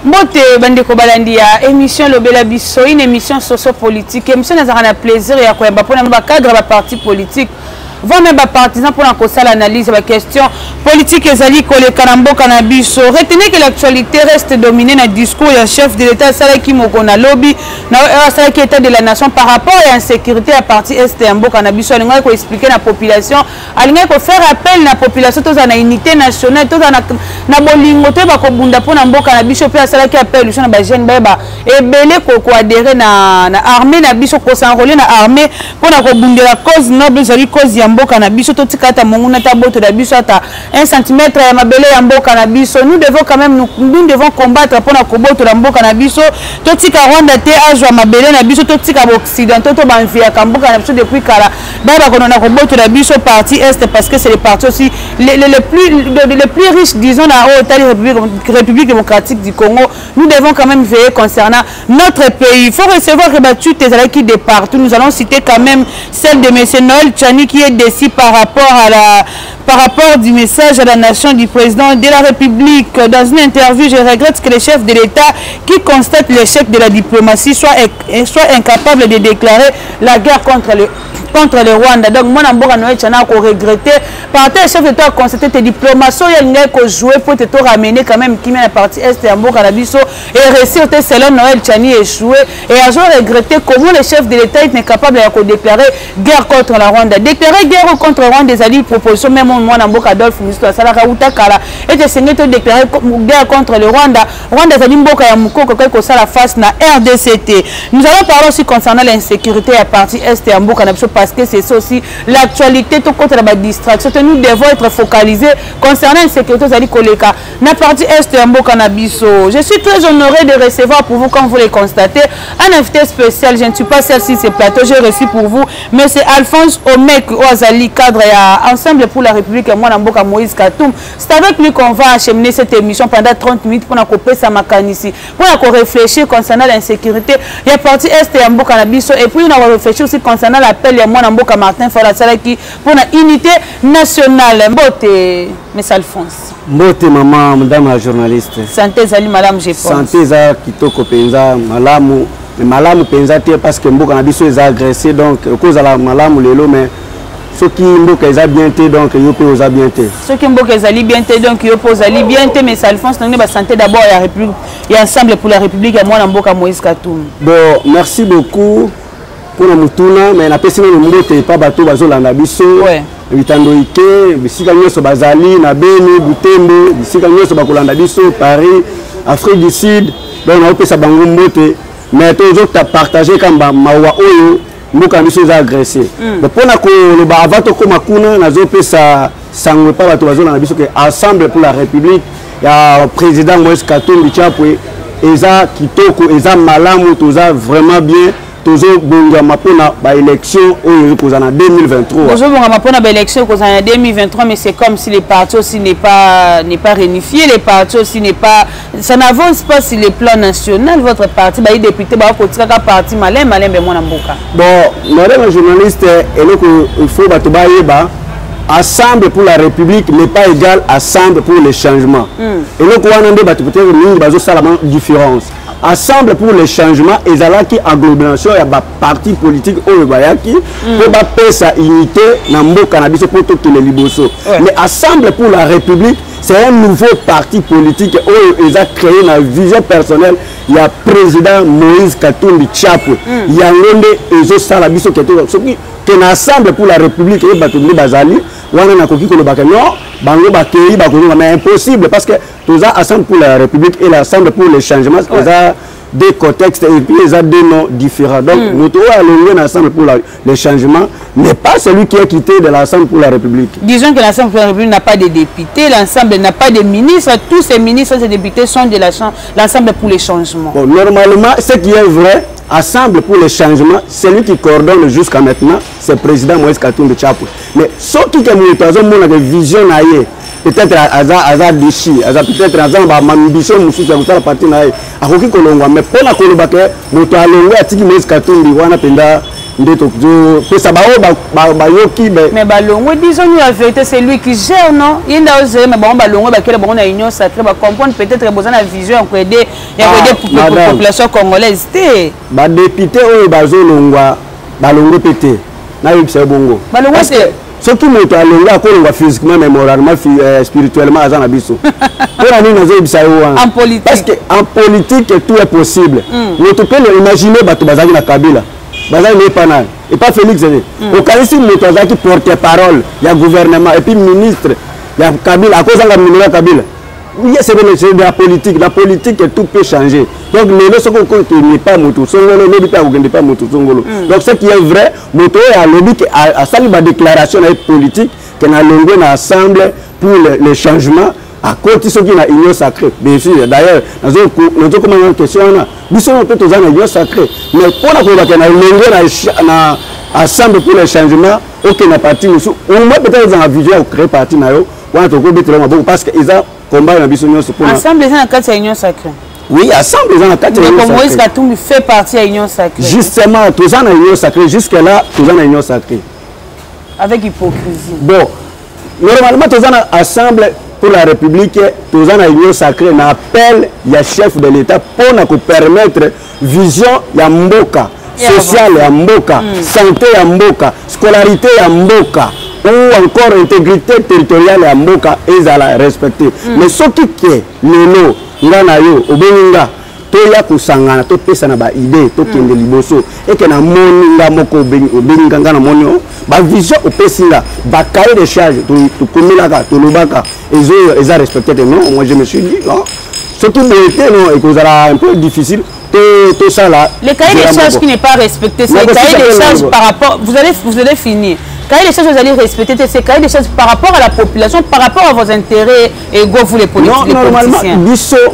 Mbote bandeko balandi ya émission Lobela Biso, une émission socio-politique. Émission n'a plaisir et à quoi pour un cadre de parti politique. Vous même partisans pour l'analyse la question politique et zali kole karambo cannabis. Retenez que l'actualité reste dominée dans le discours du chef de l'État Salaki Mokona lobby na Salaki État de la nation par rapport à l'insécurité à partir est ambo cannabis. On va expliquer la population, on va faire appel à la population tous en unité nationale, tous en bolingo te ba ko bunda pour ambo cannabis pe Salaki appel sur na jeune beba et belé ko adhérer na armée na biso ko s'enrôler na armée pour na ko bunda la cause noble zali cause mboka na biso totikata monguna ta boto da biso ata 1 cm ya mabele ya mboka na biso. Nous devons quand même nous devons combattre pour na koboto la mboka na biso totika Rwanda te ajwa mabele na biso totika occident to banvia ka mboka na biso depuis kala baba kono na koboto la biso parti est parce que c'est les partis aussi les plus riches disons na République démocratique du Congo. Nous devons quand même veiller concernant notre pays. Il faut recevoir rebattu tes qui de partout. Nous allons citer quand même celle de M. Noël Tchani qui est décis par rapport du message à la nation du président de la République. Dans une interview, je regrette que le chef de l'État qui constate l'échec de la diplomatie soit incapable de déclarer la guerre contre le Rwanda. Donc moi n'amboka Noël Tchana ko regretter par le chef de l'État a constaté que diplomatie il ko jouer pour te ramener quand même qui met la partie est et amboka la biso et réussir selon Noël Tchani échoué et a regretté comment le chef de l'État est incapable de déclarer guerre contre la Rwanda. Déclarer guerre contre le Rwanda des alliés proposition même moi n'amboka Adolphe Musto Salaka Utakala et de signer de déclarer guerre contre le Rwanda. Rwanda zali mboka ya mukoko ko sala face na RDCT. Nous allons parler aussi concernant l'insécurité à partie est et amboka na biso parce que c'est ça aussi l'actualité tout contre la distraction. Nous devons être focalisés concernant l'insécurité zali koleka na partie est et amboka na biso. Je suis très honoré de recevoir pour vous, comme vous le constatez, un invité spécial. Je ne suis pas seul sur ce plateau, j'ai reçu pour vous mais c'est Alphonse Omek Oazali, cadre à Ensemble pour la République et moi Namboka Moïse Katoum. C'est avec lui qu'on va acheminer cette émission pendant 30 minutes pour couper sa macane ici, pour réfléchir concernant l'insécurité. Il y a parti Est et Mboka Nabiso et puis on va réfléchir aussi concernant l'appel et moi Namboka Martin Fola Salaki pour la unité nationale. Mbote, M. Alphonse. Mbote maman, madame la journaliste. Santé Zali, madame, je pense. Santé za kitoko penza, malamu. Mais malamu penza te parce que Mboka Nabiso est agressé donc cause à la malamu lelo mais ceux qui Mboka est bien te donc yo peut osa bien te. Ceux qui Mboka est bien te donc yo peut osa bien te mais Alphonse n'a pas santé d'abord la République et Ensemble pour la République et moi Mboka Moïse Katoum. Bon, merci beaucoup pour la mutuna mais na pesi no Mbote pas bateau bazolanda biso. Ouais. Bitando ike bisika nyoso bazali na Beni Butembo bisika nyoso bakolanda biso Paris Afrique du Sud donc na opesa bango Mbote mais toujours tu as partagé comme mawa oyo Mboka biso za agressé. Donc pour na ko le ba avant to koma kuna na zo pesa sangwe pa bato bazolanda biso que Ensemble pour la République ya président Moïse Katumbi Chapwe eza kitoko eza malamu toza vraiment bien. Toujours bongama pona ba élection au kozana 2023. Toujours bongama pona ba élection kozana 2023 mais c'est comme si les partis aussi n'est pas réunifié, les partis aussi n'est pas ça n'avance pas sur le plan national. Votre parti ba député ba kotika parti malin be mona mboka. Bon, madame la journaliste il faut ba to ba yeba Ensemble pour la République n'est pas égal à Ensemble pour le changement. Et donc on a des peut-être une bazo salamand différence. Ensemble pour le changement et là qui agglomération il y a parti politique au bayaki pour ba pesa unité na mboka na biso pour tout les liboso. Mais Ensemble pour la République c'est un nouveau parti politique où ils ont créé une vision personnelle. Il y a président Moïse Katumbi Chapwe. Il y a l'onde et zo sala biso qui est Ensemble pour la République et Batumbi Bazali. On a koki ko le bakano bango bakei bakolo mais impossible parce que tous Ensemble pour la République et l'Ensemble pour le changement ils ont des contextes et puis ils ont des noms différents. Donc nous allons l'Ensemble pour le changement n'est pas celui qui est quitté de l'Ensemble pour la République. Disons que l'Ensemble pour la République n'a pas de députés, l'Ensemble n'a pas de ministres, tous ces ministres et députés sont de l'Ensemble pour le changement. Bon, normalement ce qui est vrai Ensemble pour le changement, celui qui coordonne jusqu'à maintenant, c'est le président Moïse Katumbi Chapwe. Mais ce qui est une vision, peut-être à déchi, peut-être à ma ambition, à partir de mais pour la Colombie, nous allons à Moïse Katumbi, ça mais Balongo, disons-nous la vérité, c'est lui qui gère, non? Il y a osé, mais bon, Balongo, on a une union sacrée, comprendre peut-être besoin de la vision pour aider la population congolaise. Les députés, Balongo pété. Bongo. Parce que ceux qui montent à l'Onga, physiquement, mais moralement, spirituellement, en politique. Parce qu'en politique, tout est possible. Vous pouvez imaginer Bazali na Kabila. Bazali n'est pas mal. Et pas Félix. Au cas où qui porte parole, il y a gouvernement, et puis ministre, il y a Kabila, à cause de la Kabila. Oui, c'est de la politique. La politique, tout peut changer. Donc, les gens qui n'est pas Moto Songolo, ne pas Moto Songolo. Donc, ce qui est vrai, Moto est à lobby qui a sali ma déclaration politique qu'on a longué ensemble pour les changements à côté de ce qui est union sacrée. Bien sûr, d'ailleurs, nous avons une question. Nous sommes peut-être dans une union sacrée. Mais pour la qu'on a longué ensemble pour les changements, aucun parti, au moins peut-être dans la vision de créer parti, parce qu'ils ont combat dans l'union sacrée. Ensemble, les gens ont une union sacrée. Oui, ensemble, les gens ont une union sacrée. Mais Moïse Katumbi fait partie de l'union sacrée. Justement, tous en union sacrée, jusque-là, tous en union sacrée. Avec hypocrisie. Bon, normalement, tous en ensemble pour la République, tous en union sacrée, on appelle le chef de l'État pour nous permettre vision ya mboka, sociale ya mboka, santé ya mboka, scolarité ya mboka, ou encore intégrité territoriale ya mboka, ils allaient respecter. Mais ce qui est le ngana yo obenga to ya kusangana to pesa na ba idée to kende liboso et que na moninga moko obenga ngana monio ba vision opesinga ba cahier de charge to komilaka to lobaka ils ont respecté. Non, moi je me suis dit non, ce qui était non et que ça sera un peu difficile tout ça là. Le cahier de charge qui n'est pas respecté, c'est le cahier de charge par rapport, vous allez finir. Cahier des charges, vous allez respecter ces cahiers des charges par rapport à la population, par rapport à vos intérêts égaux, vous les politiques. Non, normalement,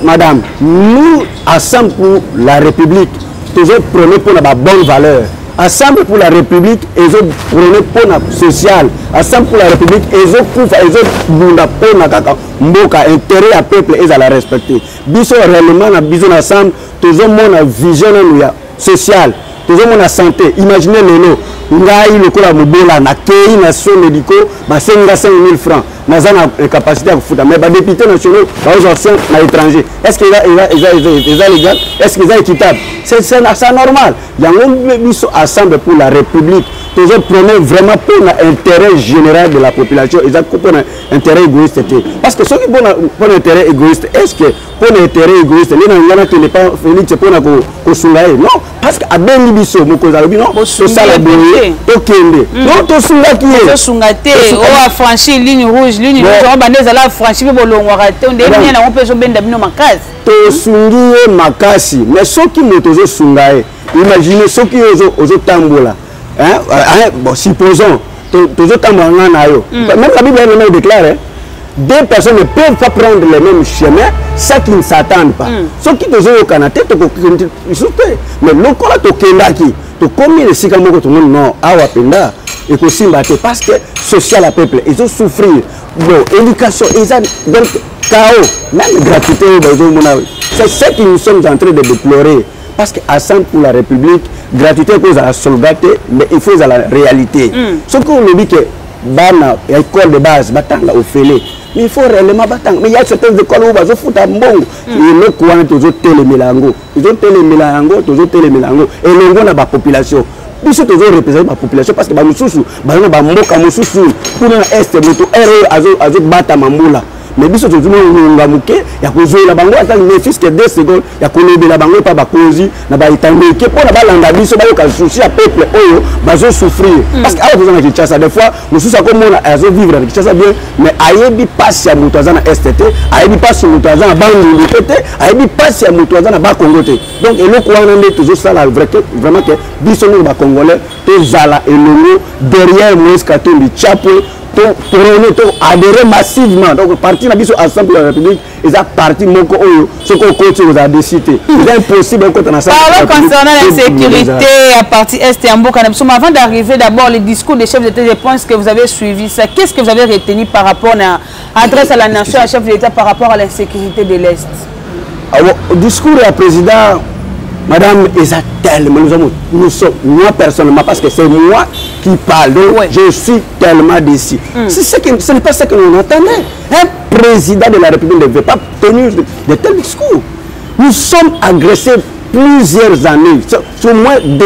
madame, nous, ensemble pour la République, toujours prenons pour la bonne valeur. Ensemble pour la République, ils ont prenez pour la sociale. Ensemble pour la République, ils ont couvert, ils ont pour la intérêt à peuple, ils allaient respecter. Biso réellement, biso ensemble, toujours mon vision sociale, toujours mon santé. Imaginez le lot. Ngai le kola mobola na kei na soins médicaux ba 5 000 francs na zana capacité à foutre mais ba députés nationaux ba aux anciens na étranger est-ce que ils légal, est-ce qu'ils sont équitable, c'est normal. Il y a un biso ensemble pour la République toujours prenez vraiment pour l'intérêt général de la population, ils ont pour intérêt égoïste parce que ceux qui pour l'intérêt égoïste, est-ce que pour l'intérêt égoïste les gens qui n'est pas Félix pour ko sungaye non parce que à ben biso moko zalobi non c'est ça la tokende non tosungaki o affranchi ligne rouge on baneza la franchi bolongwaka te on devient na on peut so benda bino makasi tosungi makasi mais soki moto zo sungaye imaginez soki ozo tambola hein bon supposons tozo tambola na yo même la Bible elle déclare deux personnes ne peuvent pas prendre le même chemin sans qu'ils ne s'attendent pas. Ce qui te dit au Canada, mais le corps to kendaki, to combien de sikamoko to non awa penda et que simbaté parce que social à peuple ils ont souffrir. Bon, éducation ils ont donc chaos, même gratuité c'est ce que nous sommes en train de déplorer parce que ensemble pour la République, gratuité cause à la solidarité, mais il faut à la réalité. Ce qu'on nous dit que bana école de base batanga au félé. Mais il faut réellement battre. Mais il y a certaines écoles où ils ont foutu un bon. Ils ont quoi toujours télémélango. Ils ont télémélango, toujours télémélango. Et l'on a la population. Puis c'est toujours représenter la population parce que nous sommes mboka mususu pour l'est moto azo bata mambola. Mais biso toujours ngamuke ya kozoela bango ata ne fils que 2 secondes ya kolobela bango pa bakozi na ba itandeke pour na balanda biso ba yoka souci à peuple oyo bazo souffrir parce que à vous en Kinshasa des fois nous sommes comme on azo vivre avec Kinshasa bien mais ayebi passe ya moto azana STT ayebi passe moto azana bandu pété ayebi passe ya moto azana ba Congo té donc eloko wana ndé toujours ça la vraiment que biso nous ba Congolais to zala elongo derrière Moïse Katumbi chapeau pour adhérer massivement. Donc, parti de l'Assemblée de la République, ils ont parti moko oyo, ce qu'on continue à décider. C'est impossible quand on a ça. Parlons concernant la sécurité à partir Est et Amboka. Avant d'arriver d'abord les discours des chefs d'État, je pense que vous avez suivi ça. Qu'est-ce que vous avez retenu par rapport à l'adresse à la nation, à chef d'État par rapport à la sécurité de l'Est? Le discours du président Madame, tellement, nous sommes, moi personnellement, parce que c'est moi qui parle, donc je suis tellement déçu. Ce n'est pas ce que l'on entendait. Un président de la République ne veut pas tenir de tels discours. Nous sommes agressés plusieurs années, sur moins il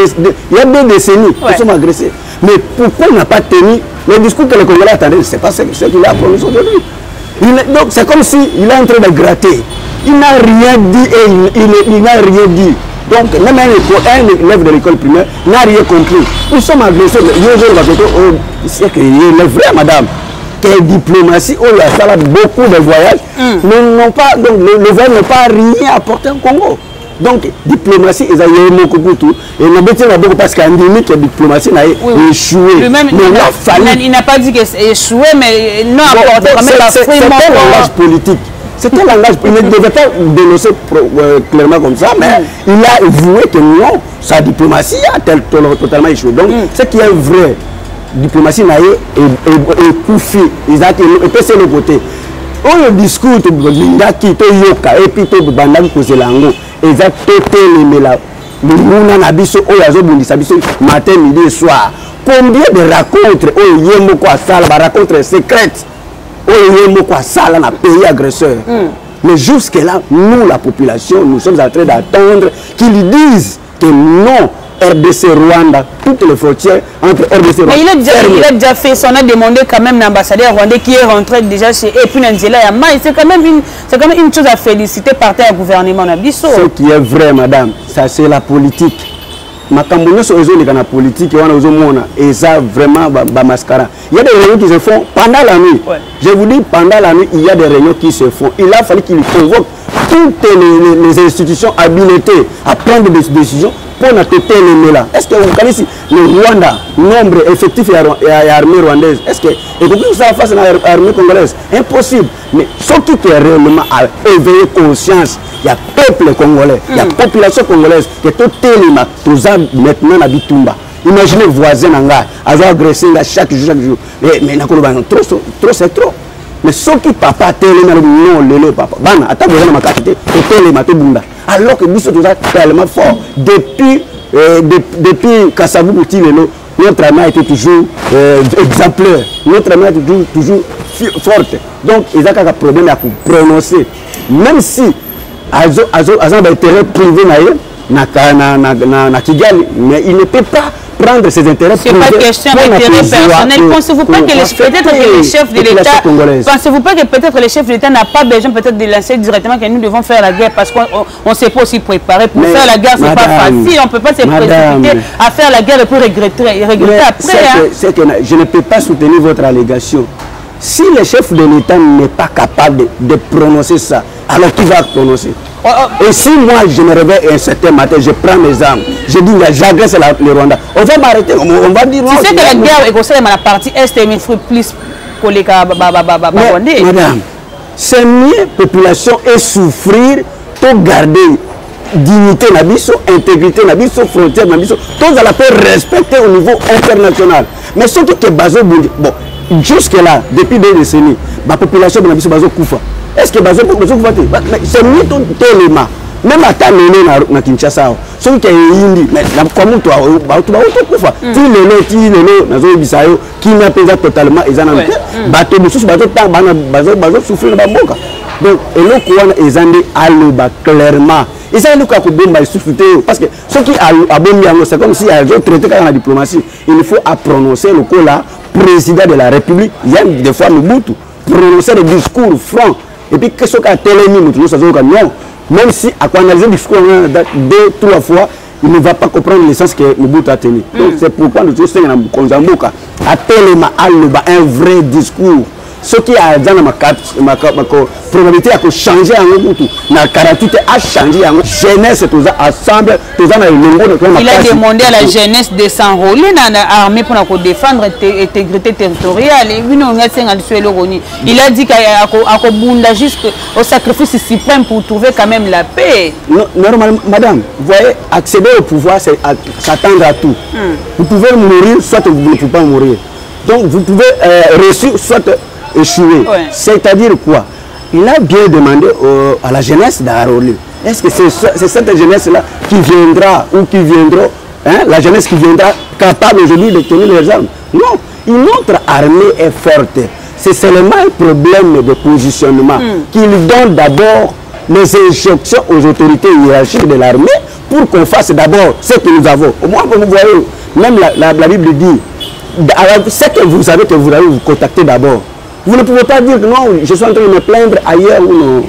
y a 2 décennies, nous sommes agressés. Mais pourquoi il n'a pas tenu le discours que le Congolais attendait? C'est pas ce qu'il a prononcé aujourd'hui. Donc c'est comme s'il est en train de gratter. Il n'a rien dit et il n'a rien dit. Donc même un élève de l'école primaire n'a rien compris. Nous sommes agressés. C'est que le vrai, madame, que diplomatie, il y a beaucoup de voyages, n'ont pas, donc le voyage n'a pas rien apporté au Congo. Donc, diplomatie, ils ont beaucoup de tout. Et nous avons beaucoup parce qu'en limite, la diplomatie a échoué. Il n'a pas dit qu'il a échoué, mais non apporté quand même la fruit. C'est un langage politique. C'est un langage, il ne devait pas dénoncer clairement comme ça, mais il a voué que non, sa diplomatie a totalement échoué. Donc, ce qui est vrai, diplomatie n'a écouffé. Ils ont été sur le côté. Le discours de Lingaki, Yoka, et puis de Bandam Kozelango, ils ont pété les mélas. Le Mouna Nabiso, Oyazo Bundisabiso, matin, midi et soir. Combien de rencontres, Oyemoko à Sala, rencontres secrètes, Oyemoko à Sala, dans le pays agresseur. Mais jusque-là, nous, la population, nous sommes en train d'attendre qu'ils disent que non. RDC Rwanda, toutes les frontières entre RDC Rwanda. Mais il a déjà fait, on a demandé quand même l'ambassadeur rwandais qui est rentré déjà chez et puis Nzela Yama. C'est quand même une chose à féliciter par terre au gouvernement Nabiso. Ce qui est vrai, madame, ça c'est la politique. Ma cambonne sur la politique, et ça vraiment mascara. Il y a des réunions qui se font pendant la nuit. Je vous dis, pendant la nuit, il y a des réunions qui se font. Il a fallu qu'il convoque toutes les institutions habilitées à prendre des décisions pour nous traiter les mélas. Est-ce que vous connaissez le Rwanda, nombre effectif et l'armée rwandaise? Est-ce que et donc ça face à l'armée congolaise? Impossible. Mais ce qui est réellement à éveiller conscience, il y a peuple congolais, il y a population congolaise qui est tout téléma, tout ça maintenant à Bitumba. Imaginez voisin Nanga, à agresser chaque jour. Mais trop c'est trop. Mais ce qui papa téléma non le papa. Bana, attends besoin de ma qualité, téléma tout bunda. Alors que nous sommes tellement forts. Depuis Kassabou Bouti, notre armée a été toujours exemplaire. Notre armée a été toujours forte. Donc, il y a un problème à prononcer. Même si, ils ont un intérêt privé, mais il ne peut pas prendre ses intérêts privés. Ce n'est pas question d'intérêt personnel. Pensez-vous pas que peut-être que les chefs de l'État, pensez-vous pas que peut-être les chefs de l'État n'ont pas besoin peut-être de lancer directement que nous devons faire la guerre parce qu'on ne s'est pas aussi préparé pour faire la guerre, c'est pas facile. On ne peut pas se précipiter à faire la guerre et puis regretter après. Je ne peux pas soutenir votre allégation. Si le chef de l'État n'est pas capable de prononcer ça, alors qui va prononcer? Et si moi je me réveille un certain matin, je prends mes armes, je dis j'agresse le Rwanda, on va m'arrêter, on va dire non. Tu sais que la guerre est concernée dans la partie Est et plus que les Rwandais. Madame, c'est mieux population et souffrir pour garder dignité, intégrité, frontière, tous à la paix respecter au niveau international. Mais ce qui est basé, bon, jusque-là, depuis 2 décennies, la population de Nabiso Bazo Koufa. Est-ce que Bazo Koufa? C'est mieux ton téléma. Même à ta méné na Kinshasa, ce qui est indi, mais comme toi, tu vas Koufa. Tu le nazo bisayo, qui n'a pas totalement, ils en ont bateau, bazo souffrir dans la boca. Donc, et le courant est andé à l'eau clairement. Et ça, parce que ce qui a bon c'est comme si ils ont traité dans la diplomatie. Il faut prononcer le coup là, président de la République, il y a des fois Mobutu, prononcer des discours francs. Et puis, qu'est-ce qu'a télémi, non. Même si, à quoi analyser le discours 2-3 fois, il ne va pas comprendre le sens que Mobutu a tenu. Donc, c'est pourquoi nous sommes à téléma, un vrai discours. Ce qui a dans ma probabilité à changer en Mobutu, na 48 a changé en jeunesse, tout ça ensemble, tout ça dans le monde. Il a demandé à la jeunesse de s'enrôler dans l'armée pour défendre l'intégrité territoriale. Il a dit qu'il bunda jusqu'au sacrifice suprême pour trouver quand même la paix. Normalement, madame, vous voyez, accéder au pouvoir, c'est s'attendre à tout. Vous pouvez mourir, soit vous ne pouvez pas mourir. Donc vous pouvez réussir, soit échouer. C'est-à-dire quoi? Il a bien demandé à la jeunesse d'enrôler. Est-ce que c'est cette jeunesse-là qui viendra ou qui viendra, hein, la jeunesse qui viendra capable aujourd'hui de tenir les armes? Non, notre armée est forte. C'est seulement un problème de positionnement qu'il donne d'abord les instructions aux autorités hiérarchiques de l'armée pour qu'on fasse d'abord ce que nous avons. Au moins, comme vous voyez, même la Bible dit, c'est que vous savez que vous allez vous contacter d'abord. Vous ne pouvez pas dire que non, je suis en train de me plaindre ailleurs ou non.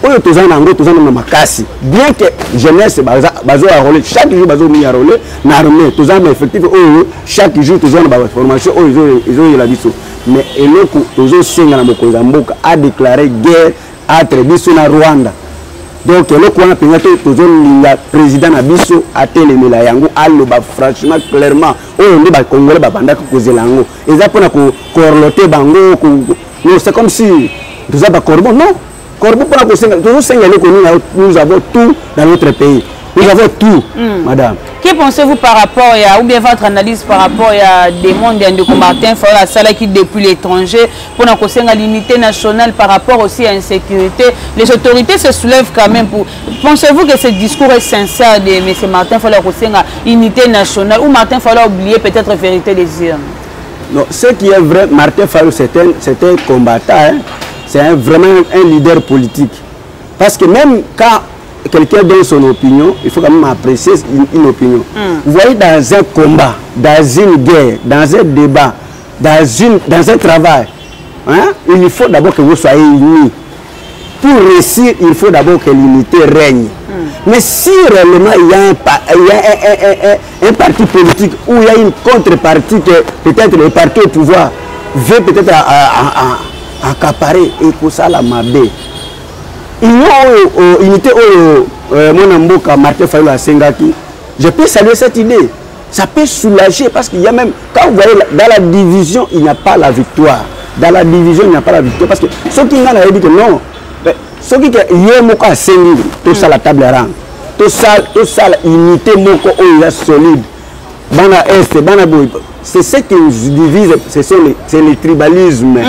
Bien que jeunesse bazo a rolé chaque jour bazo mis à rolé l'armée tous en effectif chaque jour tous en formation ils ont la biso mais eloko tous senga na mokozamboka a déclaré guerre entre biso na Rwanda donc eloko wana penga tous linga président na biso a telemela yango aloba franchement clairement nde ba congolais ba banda ko zelango eza pona ko korloter bango c'est comme si tous ba corbeau non. Nous avons tout dans notre pays. Nous avons tout, madame. Que pensez-vous par rapport à, ou bien votre analyse par rapport à des mondes de combattants qui depuis l'étranger pour l'unité nationale par rapport aussi à l'insécurité? Les autorités se soulèvent quand même pour... Pensez-vous que ce discours est sincère de M. Martin Fayulu l'unité nationale ou Martin Fayulu a oublié peut-être la vérité des urnes? Non, ce qui est vrai, Martin Fayulu c'est un combattant. Hein? C'est vraiment un leader politique. Parce que même quand quelqu'un donne son opinion, il faut quand même apprécier une opinion. Vous voyez, dans un combat, dans une guerre, dans un débat, dans un travail, hein, il faut d'abord que vous soyez unis. Pour réussir, il faut d'abord que l'unité règne. Mais si réellement il y a un parti politique ou il y a une contrepartie que peut-être le parti au pouvoir veut peut-être accaparer et pour ça la mabé. Unité mon amboka Martin Fayulu à Sengaki. Je peux saluer cette idée. Ça peut soulager parce qu'il y a même, quand vous voyez dans la division, il n'y a pas la victoire. Dans la division, il n'y a pas la victoire. Parce que ceux qui ont dit que non, ceux qui ont Sengi, tout ça la table rang, tout ça l'unité est solide. Bana Est, Bana Boy, c'est ce qui nous divise, c'est le tribalisme.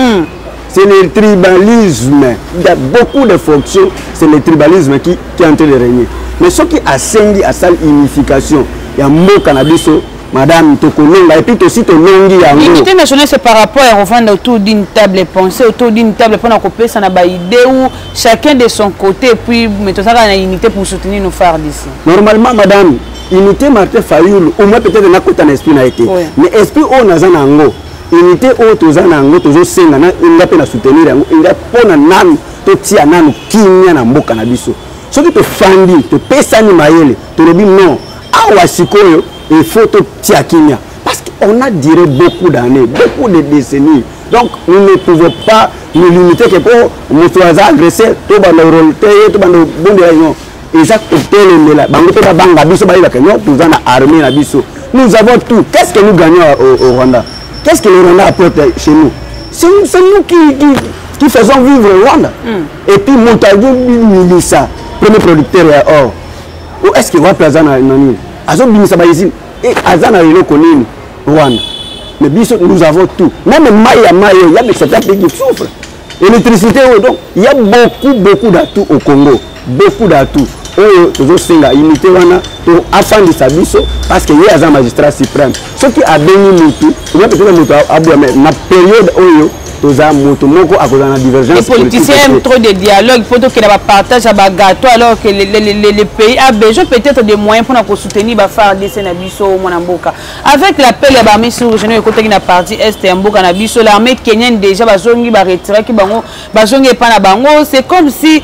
C'est le tribalisme. Il y a beaucoup de fonctions, c'est le tribalisme qui est en train de régner. Mais ce qui a sengi à sa unification, il y a un mot cannabis, madame Tokolonga, et puis aussi Tolongi. L'unité nationale, c'est par rapport à revendre autour d'une table et penser autour d'une table pour couper ça n'a pas idée où chacun de son côté, et puis mettons ça dans une unité pour soutenir nos phares d'ici. Normalement, madame, unité Martin Fayulu, au moins peut-être n'a pas esprit n'a été. Mais esprit on a un ango. Unité autour nango toujours senga na inga pe na soutenir yango inga pona nanu to tia nanu kinya na mboka na biso soki to fandi to pesani mayele to lobi non awa sikoyo il faut to tia kinya parce qu'on a duré beaucoup d'années beaucoup de décennies donc nous ne pouvons pas nous limiter que pour nous agresser to ba rolte to ba bonde yo exactement là bango to ba banga biso ba ka non tous na armée na biso nous avons tout qu'est-ce que nous gagnons au Rwanda? Qu'est-ce que le Rwanda apporte chez nous? C'est nous qui faisons vivre le Rwanda. Et puis Montagu Milissa, premier producteur à or. Où est-ce qu'il va placer dans l'île? Azon Binissa Baïsine et Azana Konini, Rwanda. Mais nous avons tout. Même Maya, il y a certains pays qui souffrent. L'électricité, donc, il y a beaucoup d'atouts au Congo. Beaucoup d'atouts. Toujours singa unité wana to afandi sabiso parce que il y a un magistrat suprême ce qui a béni mutu on peut peut-être mutu abou mais na période oyo toza mutu moko a cause de divergence. Les politiciens aiment trop de dialogue pour que la partage à gâteau alors que les pays a besoin peut-être de moyens pour soutenir ba faire des sénabiso monamboka avec l'appel à l'armée sur régional côté qui na partie est mboka na biso l'armée kenyenne déjà bazongi ba retirer ki bango bazongi pas na bango c'est comme si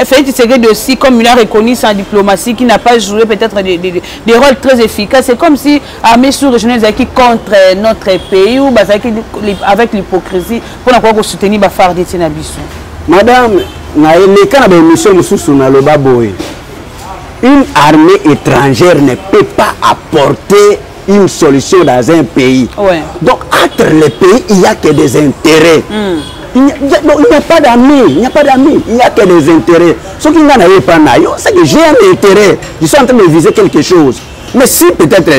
Félix Tshisekedi aussi comme il a reconnu sa diplomatie qui n'a pas joué peut-être des rôles très efficaces c'est comme si l'armée sur régional qui contre notre pays ou avec l'hypocrisie pour pouvoir soutenir ba faire des sénabiso. Madame, les cas de mission une armée étrangère ne peut pas apporter une solution dans un pays. Ouais. Donc, entre les pays, il n'y a que des intérêts. Il n'y a pas d'amis, il n'y a pas d'amis, il n'y a que des intérêts. Ce qui n'en a pas, c'est que j'ai un intérêt, je suis en train de viser quelque chose. Mais si peut-être,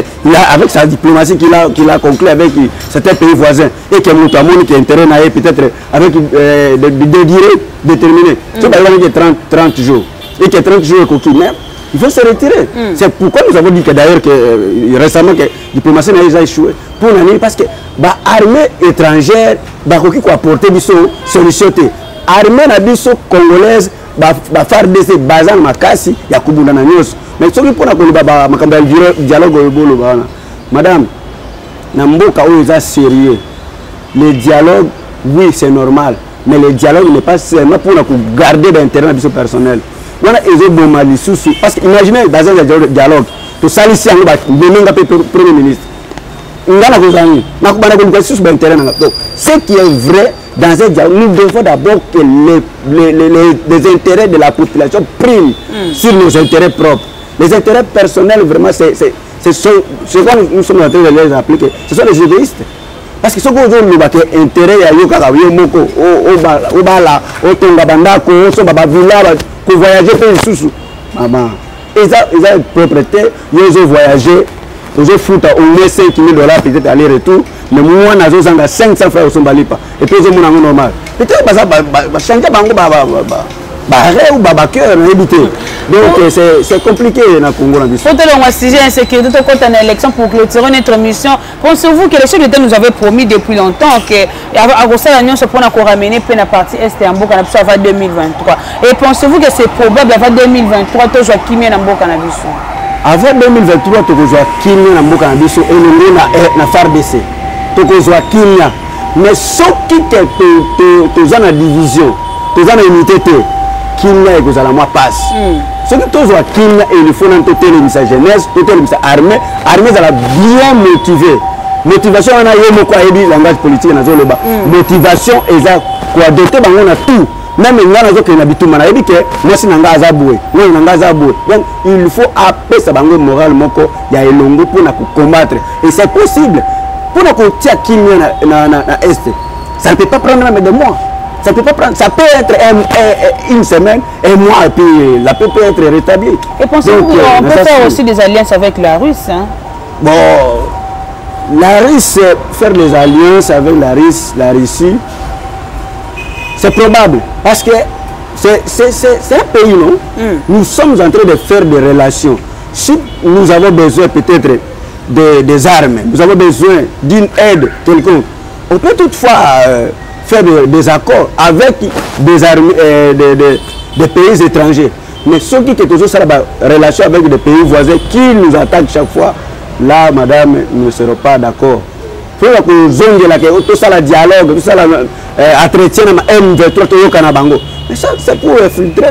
avec sa diplomatie qu'il a conclu avec certains pays voisins, et que mon qui a intérêt peut-être avec des durées déterminées, tu vas gagner 30 jours. et qui est en train de jouer coquille, mais il faut se retirer. C'est pourquoi nous avons dit que d'ailleurs récemment que la diplomatie n'a pas échoué. Pour l'année, parce que l'armée étrangère va apporter des solutions. L'armée congolaise va faire des bases en Makassi, il y a Kubunda Nanyos. Mais ce qui est pour le dialogue, madame, Namboka est sérieux. Le dialogue, oui, c'est normal. Mais le dialogue n'est pas seulement pour garder l'intérêt personnel. Parce que imaginez dans un dialogue, tout ça ici, le Premier ministre. Ce qui est vrai dans un dialogue, nous devons d'abord que les intérêts de la population priment sur nos intérêts propres. Les intérêts personnels, vraiment, c'est ce que nous sommes en train de les appliquer. Ce sont les égoïstes. Parce que ce qu'on veut, c'est intérêt à Yoka, au Bala, au Tongabandako, au Sobabavila, pour voyager pour les sous. Maman, ils ont une propriété, ils ont voyagé, ils ont foutu au moins 5 000 $ peut-être aller-retour, mais moi, nous avons 500 francs au Sombalipa. Et puis, ils ont normal. Peut-être que ça va changer, donc c'est compliqué dans le Congo. Faut que le sujet insécurité quand on a élection pour clôturer notre mission. Pensez-vous que le chef d'État nous avait promis depuis longtemps que l'Union se prend encore ramener plein la partie Est et en Boka avant 2023. Et pensez-vous que c'est probable avant 2023 que je Kimia dans Boka Nabiso? Avant 2023 tu vois Kimia dans Boka Nabiso et nous na FARDC. Tu vois Kimia. Mais ce qui est la division, tu as la unité. Kimia et Gozala moi passe. Ce qui tous voient Kimia et il faut dans sa jeunesse, toute l'armée, l'armée est bien motivée. Motivation on a eu quoi et langage politique dans le bas. Motivation et ça quoi doté on a tout. Même ngana zo que na bituma na yebi que moi si nanga azaboué. Moi nanga azaboué. Donc il faut appeler ça bango moral moko ya elongo pour na combattre et c'est possible. Pour na ko tia Kimia na est. Ça ne peut pas prendre même de mois. Ça peut pas prendre, ça peut être une semaine, un mois, et puis la paix peut être rétablie. Et pensez-vous qu'on peut faire aussi des alliances avec la Russie, hein? Bon, la Russie, faire des alliances avec la Russie, c'est probable. Parce que c'est un pays, non? Nous sommes en train de faire des relations. Si nous avons besoin peut-être des armes, nous avons besoin d'une aide quelconque, on peut toutefois... faire des accords avec des pays étrangers. Mais ceux qui ont toujours la relation avec des pays voisins qui nous attaquent chaque fois, là, madame, nous ne serons pas d'accord. Il faut que nous tout ça, le dialogue, tout ça, l'entretien, M23, mais ça, c'est pour filtrer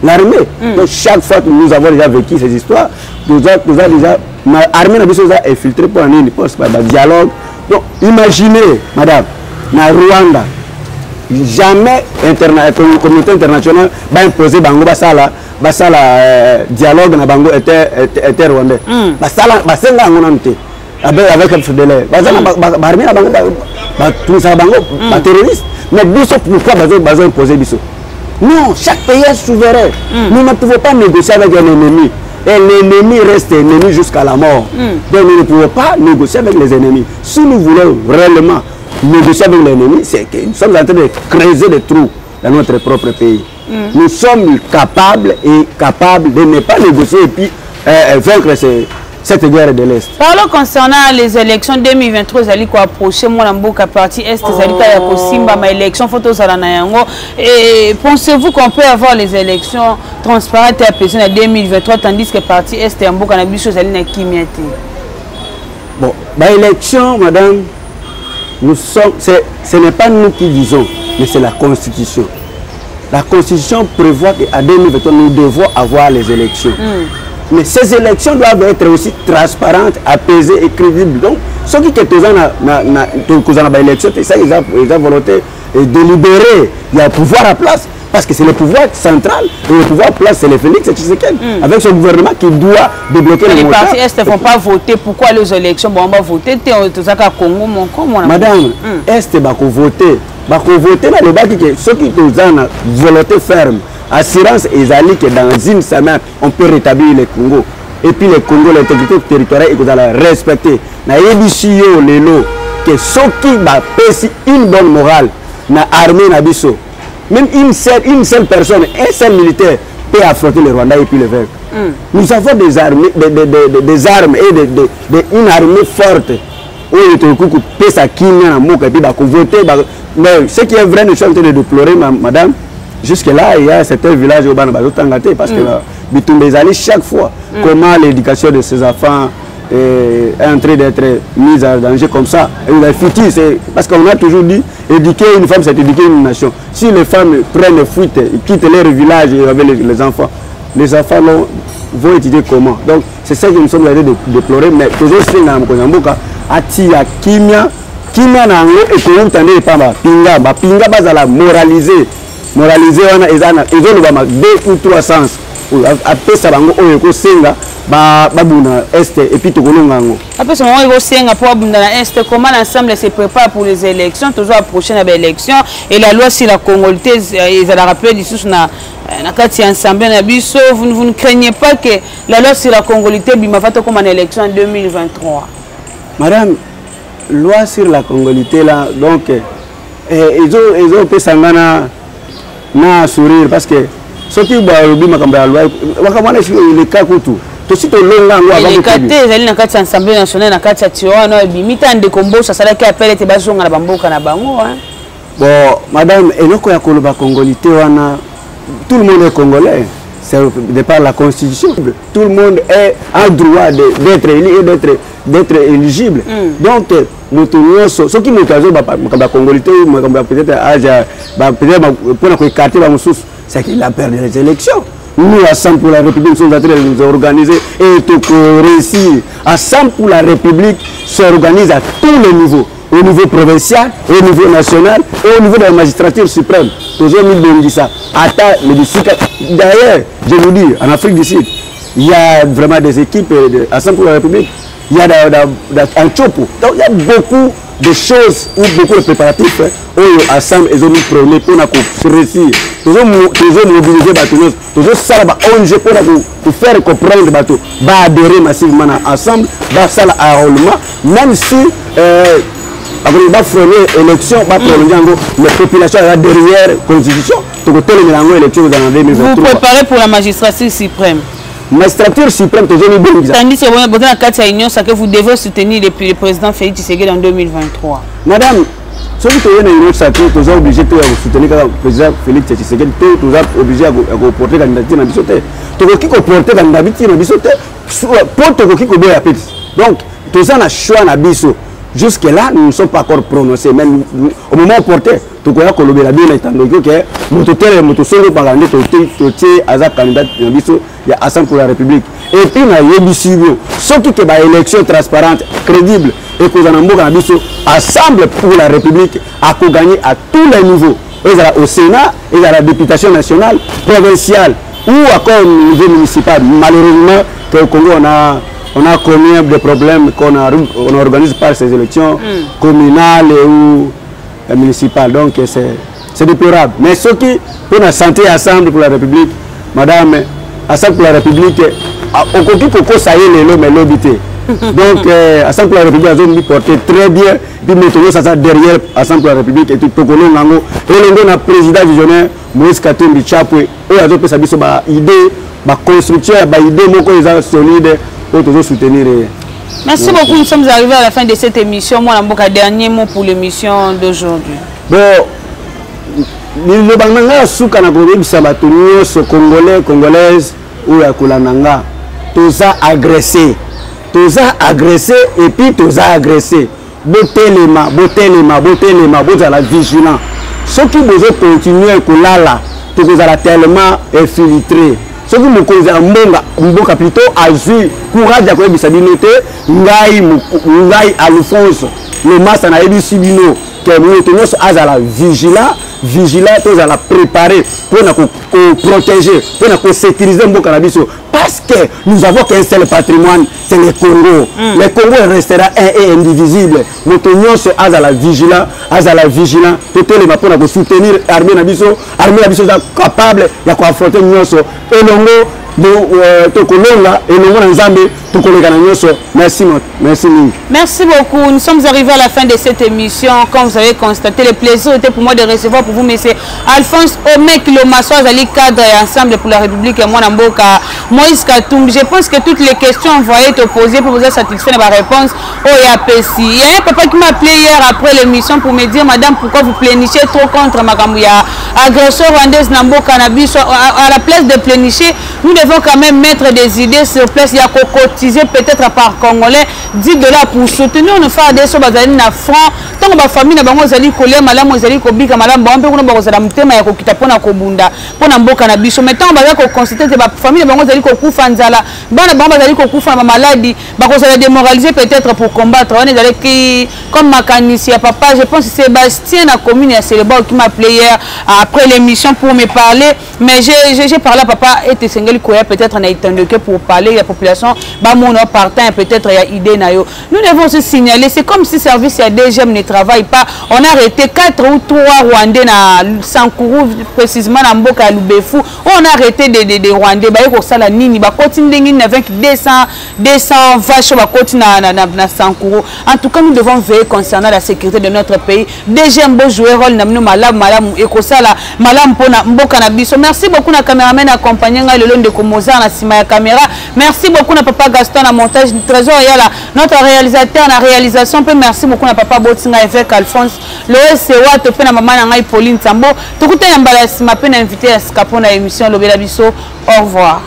l'armée. Donc, chaque fois que nous avons déjà vécu ces histoires, nous avons déjà, l'armée n'a pas infiltré pour un dialogue. Donc, imaginez, madame, na Rwanda, jamais la communauté internationale va imposer bango basala dialogue na bango était rwandais. Basenga ngonante avec FDLR. Basala barmi na bango tout ça bango terroriste. Mais biso pourquoi bazo imposer biso? Non, chaque pays est souverain. Nous ne pouvons pas négocier avec un ennemi. Et l'ennemi reste ennemi jusqu'à la mort. Donc nous ne pouvons pas négocier avec les ennemis. Si nous voulons réellement négocier avec l'ennemi, c'est que nous sommes en train de creuser des trous dans notre propre pays. Nous sommes capables de ne pas négocier et puis vaincre cette guerre de l'Est. Parlons concernant les élections 2023, Zali ko approcher mon amboka parti Est, Zali ka ko simba ma élection photo zalana yango. Et pensez-vous qu'on peut avoir les élections transparentes et apaisées en 2023 tandis que parti Est et amboka na biso Zali na kimiati? Bon, bah élection, madame. Ce n'est pas nous qui disons, mais c'est la Constitution. La Constitution prévoit qu'à 2023, nous devons avoir les élections. Mais ces élections doivent être aussi transparentes, apaisées et crédibles. Donc, ceux qui ont des élections, c'est ça qu'ils ont volonté de libérer. Il y a le pouvoir à place. Parce que c'est le pouvoir central et le pouvoir place, c'est le Félix Tshisekedi. Avec ce gouvernement qui doit débloquer les montants. Les partis Est ne vont pas voter. Pourquoi les élections vont voter? Madame, Est va voter. Va voter dans le bas qui ceux qui ont une volonté ferme, assurance et zali que dans une semaine, on peut rétablir le Congo. Et puis le Congo, l'intégrité territoriale, il faut la respecter. Na yebisio lelo que ceux qui ont une bonne morale, na armée na biso. Même une seule personne, un seul militaire, peut affronter le Rwanda et puis le vaincre. Nous avons des armées, des armes et une armée forte. Où il peut voter. Mais ce qui est vrai, nous sommes en train de déplorer, madame. Jusque-là, il y a certains villages où on a parce que chaque fois, comment l'éducation de ces enfants est en train d'être mise en danger comme ça. Parce qu'on a toujours dit, éduquer une femme, c'est éduquer une nation. Si les femmes prennent fuite, ils quittent leur village avec les enfants vont étudier comment. Donc, c'est ça que nous sommes allés déplorer. Mais toujours, c'est dans Kimia nango et que vous entendez pas pinga bazala moraliser ils ont le 2 ou 3 sens après ça bango oyo ko senga babuna est et puis tokolonga ngo après ce moment il ko senga pour babuna na est comment l'ensemble se prépare pour les élections toujours la prochaine élection et la loi sur la congolité ils a rappelé d'ici na kati ensemble na biso vous ne craignez pas que la loi sur la congolité bima fato comme en élection en 2023 madame loi sur la congolité là donc ils ont fait sangana na sourire parce que ce qui va obi makamba loi wakamana le cas kutu to sito longa ngo avant que kate zali na kati ensemble nationale na kati atiwana bimita ande kombosa sala ki appelle te bazonga na bamboka na bango hein bon madame eloko ya koloba congolité wana tout le monde est congolais. C'est de par la constitution. Tout le monde a droit d'être élu et d'être éligible. Donc, nous tenons ce qui nous a la congolité, peut-être pour écarter la ressource, c'est qu'il a perdu les élections. Nous, à 100 pour la République, nous sommes en train de nous organiser et de réussir. À 100 pour la République s'organise à tous les niveaux. Au niveau provincial, au niveau national et au niveau de la magistrature suprême. Toujours mis ça. D'ailleurs, je vous dis, en Afrique du Sud, il y a vraiment des équipes à 100 pour la République. Il y a un chopo. Donc il y a beaucoup de choses ou beaucoup de préparatifs où ensemble ils ont mis problème pour réussir. Toujours mobiliser bateau, toujours ça va ONG pour faire comprendre bateau, va adhérer massivement ensemble, va ça enrôlement, même si après il va freiner l'élection, va prolonger la population derrière la constitution. Donc l'élection dans 2023. Vous préparez pour la magistrature suprême. Magistrature suprême, toujours mis bien. Tandis que vous avez la réunion, c'est que vous devez soutenir le président Félix Tshisekedi en 2023. Madame, si vous avez une autre sacrée, vous êtes obligé de soutenir le président Félix Tshisekedi, vous êtes obligé de porter la candidature dans le bisoté. Vous êtes obligé de porter la candidature dans le bisoté pour que vous ayez la paix. Donc, vous avez un choix dans le bisoté. Jusque-là, nous ne sommes pas encore prononcés. Mais au moment où porté, tu vois que le bien est en train de mototel et motosolo par l'année, tu es à candidat il y a Assemblée pour la République. Et puis, il y a Yébissibio. Ce qui est une élection transparente, crédible, et que nous avons Assemblée pour la République a gagné à tous les niveaux. Au Sénat, et à la députation nationale, provinciale, ou encore au niveau municipal. Malheureusement, au Congo, on a combien de problèmes qu'on organise par ces élections communales ou municipales. Donc c'est déplorable. Mais ce qui, pour la santé Assemblée pour la République, madame, Assemblée pour la République, au côté que ça y est, mais l'obité. Donc Assemblée pour la République, a zone porté très bien. Puis maintenant, ça derrière Assemblée pour la République et tout le monde. Et le président visionnaire, Moïse Katumbi Chapwe, et a zone ça idée, construction, idée, solide. Pour toujours soutenir. Merci beaucoup, nous sommes arrivés à la fin de cette émission. Moi, un dernier mot pour l'émission d'aujourd'hui. Bon, le Banganga souka na Congolais, ce Congolais, Congolaises ou la Kulananga, tous a agressé et puis tous a agressé. Botelema, vous la vigilant. Ceux qui veulent continuer à kulala, vous allez tellement infiltré. Ce qui me cause un bon capitaux a eu courage d'avoir des sabinotés, Ngai Alphonse, le master na Ebi Sibino, que nous tenons à la vigilant, tous à la préparer pour nous protéger, pour nous sécuriser un bon cannabis. Parce que nous avons qu'un seul patrimoine, c'est le Congo. Le Congo restera un et indivisible. Nous tenons à la vigilant, tout les mains pour soutenir l'armée nabiso est capable d'affronter nous. Et nous, Tokolonga, et nous, Nzambe, Merci, merci. Merci beaucoup. Nous sommes arrivés à la fin de cette émission. Comme vous avez constaté, le plaisir était pour moi de recevoir pour vous, monsieur Alphonse Omek Lomasso, Ali cadre et ensemble pour la République et moi, Namboka, Moïse Katumbi. Je pense que toutes les questions envoyées étaient posées pour vous satisfaire ma réponse au YAPC. Il y a un papa qui m'a appelé hier après l'émission pour me dire, madame, pourquoi vous plénichez trop contre Makamouya, agresseur rwandaise Nambo Cannabis. À la place de plénicher, nous devons quand même mettre des idées sur place. Il y a qu'à cotiser peut-être par Congolais 10 $ pour soutenir nos frères des Sobazali na franc. Tant que ma famille n'a pas osé coller, madame osé kobika, madame Bambe, on a pas osé la mutema ya kokita pona kobunda, pona mboka na biso. Maintenant, on va constater que ma famille n'a pas osé kokufa nzala, bana bamba osé kokufa ma maladie, ba osé la démoraliser peut-être pour combattre. On est allé qui comme Makanici à papa, je pense que Sébastien la commune à Célébao qui m'a appelé hier après l'émission pour me parler, mais j'ai parlé à papa et Tessengeli Koya peut-être en étant que pour parler à la population, bah mon partant peut-être il y a idée na yo. Nous devons se signaler, c'est comme si service à DGM ne travaille pas. On a arrêté 4 ou 3 Rwandais na Sankourou, précisément dans Mboka Lubefu. On a arrêté des Rwandais, bah yoko sala nini, bah continue d'ingin avec 200 vaches, bah continue na Sankourou. En tout cas, nous devons veiller concernant la sécurité de notre pays. DGM beau jouer rôle namno malam eko sala malam pona Mboka na biso. Merci beaucoup na caméraman accompagné le long de Komoza na sima ya caméra. Merci beaucoup na papa Gaston na montage trésor yala notre réalisateur na réalisation pe merci beaucoup na papa Botinga avec Alphonse le sewa to pe na maman na ngai Pauline Tambo tukuta ya mbala sima pe na invité à Scapo na émission Lobela Biso. Au revoir.